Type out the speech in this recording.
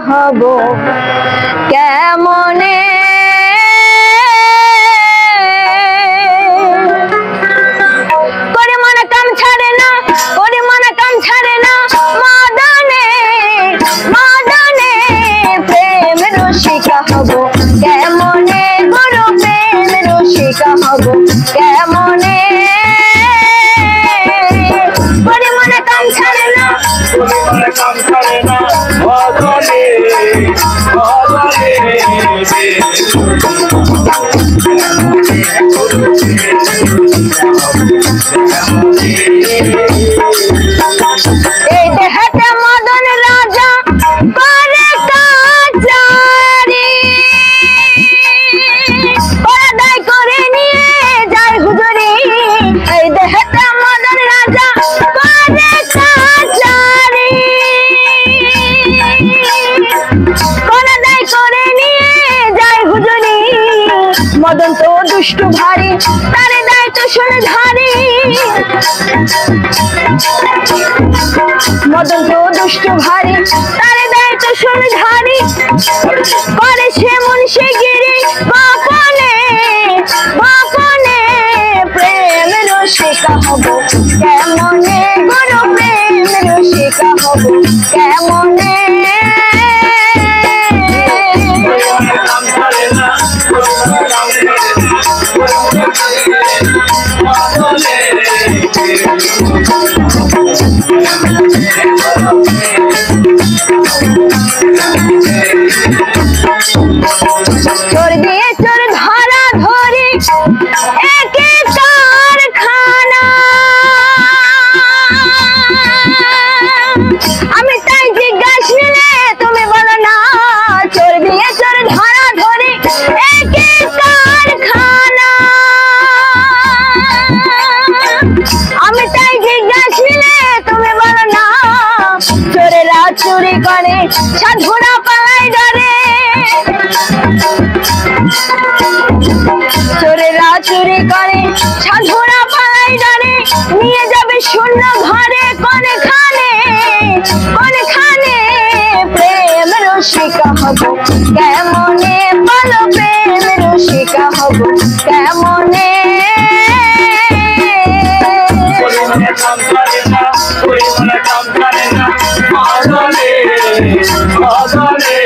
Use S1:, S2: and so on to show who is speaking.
S1: হব কেমনে করে মনে কাম ছাড়ে না করে মনে কাম ছাড়ে না মদনে মদনে প্রেম রসিকা হব কেমনে গুরু প্রেম রসিকা হব কেমনে করে মনে কাম ছাড়ে না
S2: কাম ছাড়ে না মদনে মদনে
S1: এই দেহতে মদন রাজা করে কাচারি পরাদায় করে নিয়ে যায় হুজুরি এই দেহতে মদন রাজা করে কাচারি পরাদায় করে নিয়ে যায় হুজুরি মদন তো দুষ্টু ভারী তারে দেয় তো শুনে ধারি মদন তো দুষ্ট ভারী তারে দেয় তো শুনে ধারি করে সে মুন্সি গিরি গোপনে গোপনে প্রেম রসিকা হব কেমনে গুরু প্রেম রসিকা হব কেমনে
S2: কাম ছাড়ে না
S1: চোর দিয়ে চোর ধরা ধরি একে কারখানা আমি তাই জিজ্ঞাসা নিলে তুমি বলো না চোর দিয়ে চোর ধরা ধরি একে কারখানা আমি তাই জিজ্ঞাসা নিলে তুমি বলো না চোরেরা চুরি করে সাধুরা পালাই ডরে চোরেরা চুরি করে সাধুরা পালাই ডরে নিয়ে যাবে শূন্য ঘরে কোনখানে কোনখানে প্রেম রসিকা হব কেমনে বলো প্রেম রসিকা হব কেমনে
S2: কাম ছাড়ে না কাম ছাড়ে না মদনে মদনে